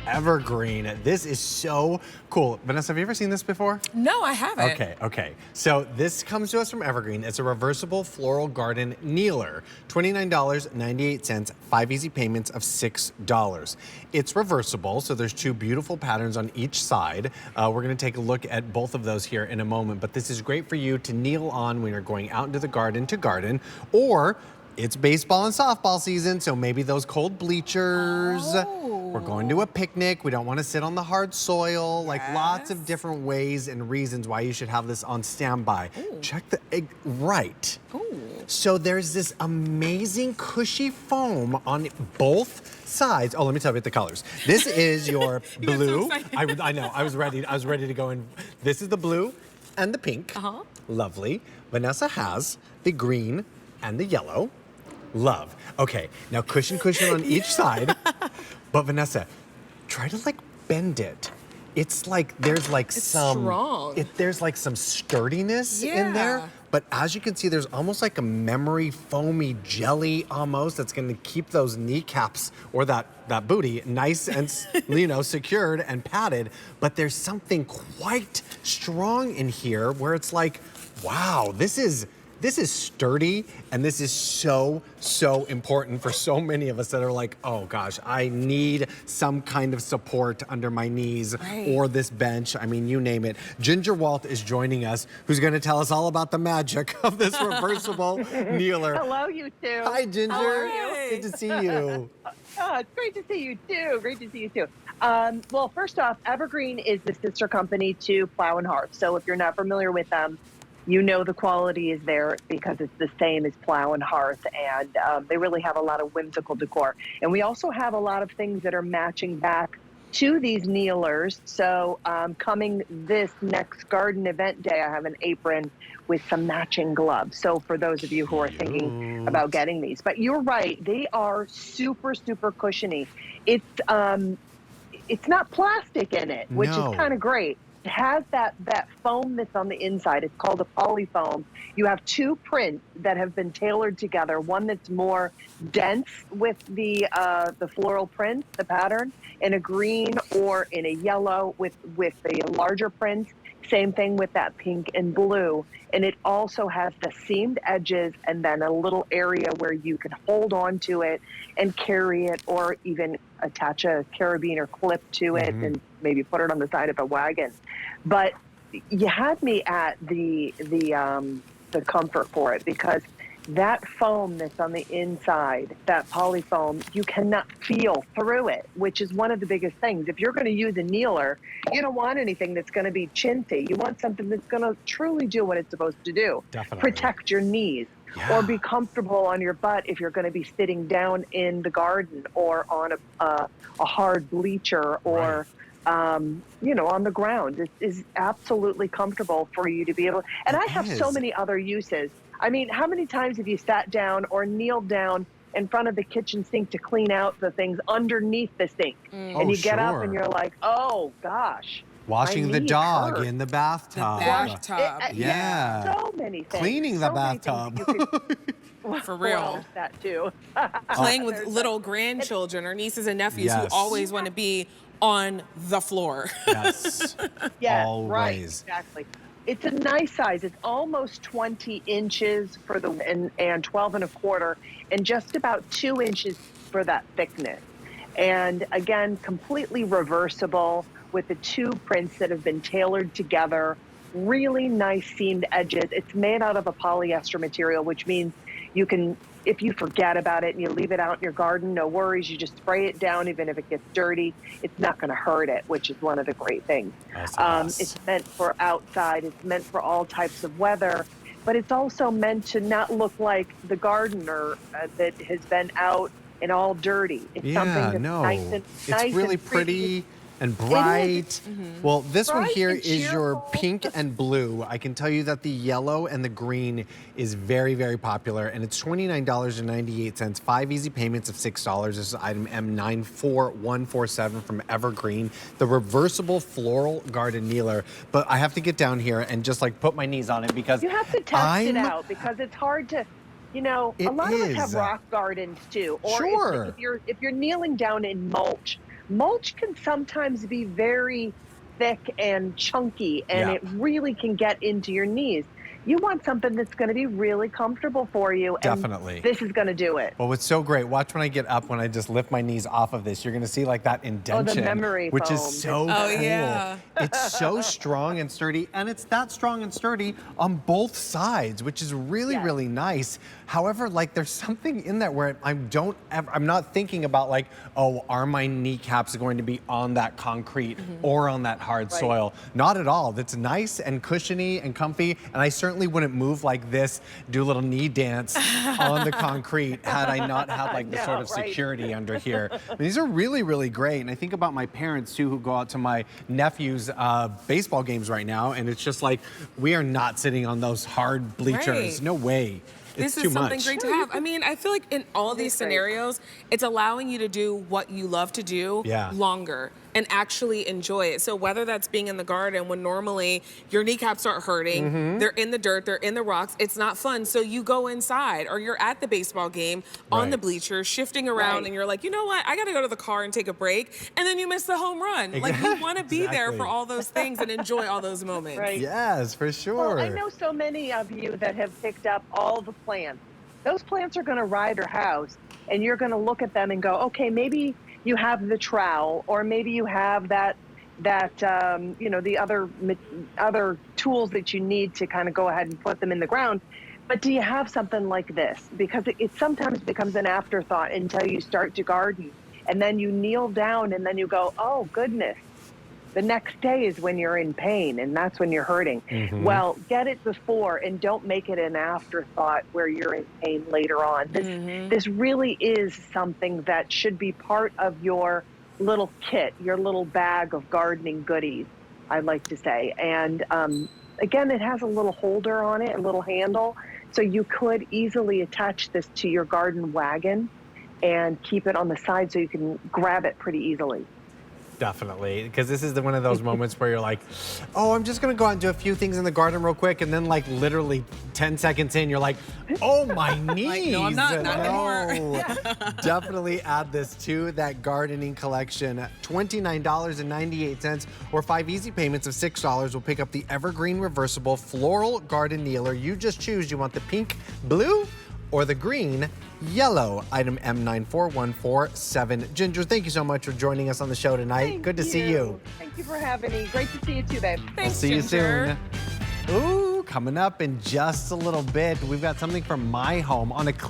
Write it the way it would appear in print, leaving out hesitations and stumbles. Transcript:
Evergreen. This is so cool. Vanessa, have you ever seen this before? No, I haven't. Okay. So this comes to us from Evergreen. It's a reversible floral garden kneeler. $29.98, 5 easy payments of $6. It's reversible, so there's two beautiful patterns on each side. We're gonna take a look at both of those here in a moment, but this is great for you to kneel on when you're going out into the garden to garden, or it's baseball and softball season, so maybe those cold bleachers. We're going to a picnic. We don't want to sit on the hard soil. Like lots of different ways and reasons why you should have this on standby. Check the egg right. So there's this amazing cushy foam on both sides. Oh, let me tell you the colors. This is your blue. So I know. I was ready to go in. This is the blue and the pink. Lovely. Vanessa has the green and the yellow. Love. Okay, now cushion on each side. But Vanessa, try to like bend it. It's like there's like strong. There's like some sturdiness in there. But as you can see, there's almost like a memory foamy jelly almost that's gonna keep those kneecaps or that booty nice and secured and padded. But there's something quite strong in here where it's like, wow, this is sturdy, and this is so important for so many of us that are like, oh gosh, I need some kind of support under my knees or this bench. I mean, you name it. Ginger Walt is joining us, who's gonna tell us all about the magic of this reversible kneeler. Hello, you two. Hi, Ginger. How are you? Good to see you. Oh, it's great to see you too. Great to see you too. Well, first off, Evergreen is the sister company to Plow and Hearth. So if you're not familiar with them, you know the quality is there because it's the same as Plow and Hearth, and they really have a lot of whimsical decor. And we also have a lot of things that are matching back to these kneelers. So coming this next garden event day, I have an apron with some matching gloves. So for those of you who are thinking about getting these, but you're right, they are super cushiony. It's not plastic in it, which is kind of great. It has that foam that's on the inside. It's called a polyfoam. You have two prints that have been tailored together. One that's more dense with the floral print, the pattern, in a green or in a yellow with the larger print. Same thing with that pink and blue. And it also has the seamed edges and then a little area where you can hold on to it and carry it, or even attach a carabiner clip to it and maybe put it on the side of a wagon. But you had me at the comfort for it, because that foam that's on the inside, that polyfoam, you cannot feel through it, which is one of the biggest things. If you're going to use a kneeler, you don't want anything that's going to be chintzy. You want something that's going to truly do what it's supposed to do. Definitely. Protect your knees. Or be comfortable on your butt if you're going to be sitting down in the garden or on a hard bleacher or on the ground. It is absolutely comfortable for you to be able. And I have so many other uses. I mean, how many times have you sat down or kneeled down in front of the kitchen sink to clean out the things underneath the sink? And you get up and you're like, oh gosh. Washing the dog in the bathtub. Yeah. So many things. Cleaning the bathtub. For real. Well, that too. Playing with little grandchildren or nieces and nephews who always want to be on the floor. Yes. Always. Right, exactly. It's a nice size. It's almost 20 inches for the and 12 1/4, and just about 2 inches for that thickness. And again, completely reversible with the two prints that have been tailored together. Really nice seamed edges. It's made out of a polyester material, which means you can, if you forget about it and you leave it out in your garden, no worries. You just spray it down, even if it gets dirty. It's not going to hurt it, which is one of the great things. It's meant for outside. It's meant for all types of weather. But it's also meant to not look like the gardener that has been out and all dirty. It's something that's nice it's really pretty and bright. Well, this one here is your pink and blue. I can tell you that the yellow and the green is very popular, and it's $29.98, 5 easy payments of $6. This is item M94147 from Evergreen, the reversible floral garden kneeler. But I have to get down here and just like put my knees on it, because you have to test it out, because it's hard to, a lot of us have rock gardens too. Or if you're kneeling down in mulch, mulch can sometimes be very thick and chunky, and Yeah. it really can get into your knees. You want something that's going to be really comfortable for you, and Definitely. this is going to do it. Well, what's so great, watch when I get up, when I just lift my knees off of this, you're gonna see like that indentation, memory which is foam. so Oh, cool. yeah. It's so strong and sturdy, and it's that strong and sturdy on both sides, which is really, Yes. really nice. However, like there's something in that where I'm not thinking about like, oh, are my kneecaps going to be on that concrete or on that hard Right. soil? Not at all. That's nice and cushiony and comfy, and I certainly wouldn't move like this, do a little knee dance on the concrete had I not had like the know, sort of right? security under here. I mean, these are really, really great. And I think about my parents too, who go out to my nephew's baseball games right now. And it's just like, we are not sitting on those hard bleachers. Right. No way. It's This too is something much. great to have. I mean, I feel like in all these great. scenarios, it's allowing you to do what you love to do Yeah. longer and actually enjoy it. So whether that's being in the garden when normally your kneecaps start hurting, they're in the dirt, they're in the rocks, it's not fun. So you go inside, or you're at the baseball game on Right. the bleachers, shifting around, Right. and you're like, you know what? I got to go to the car and take a break. And then you miss the home run. Like, you want to be there Exactly. for all those things and enjoy all those moments. Right. Yes, for sure. Well, I know so many of you that have picked up all the plants. Those plants are going to ride your house, and you're going to look at them and go, okay, maybe you have the trowel, or maybe you have that the other tools that you need to kind of go ahead and put them in the ground. But do you have something like this? Because it sometimes becomes an afterthought until you start to garden, and then you kneel down, and then you go, oh goodness. The next day is when you're in pain, and that's when you're hurting. Well, get it before, and don't make it an afterthought where you're in pain later on. This really is something that should be part of your little kit, your little bag of gardening goodies, I like to say. And again, it has a little holder on it, a little handle, so you could easily attach this to your garden wagon and keep it on the side so you can grab it pretty easily. Definitely, because this is one of those moments where you're like, oh, I'm just gonna go out and do a few things in the garden real quick, and then like literally 10 seconds in, you're like, oh, my knees. no, I'm not anymore. No. Definitely add this to that gardening collection. $29.98 or 5 easy payments of $6 will pick up the Evergreen Reversible Floral Garden Kneeler. You just choose. You want the pink, blue, or the green, yellow, item M94147. Ginger, thank you so much for joining us on the show tonight. Good to see you. Thank you for having me. Great to see you too, babe. Thanks, See you Ginger. soon. Ooh, coming up in just a little bit, we've got something from my home on a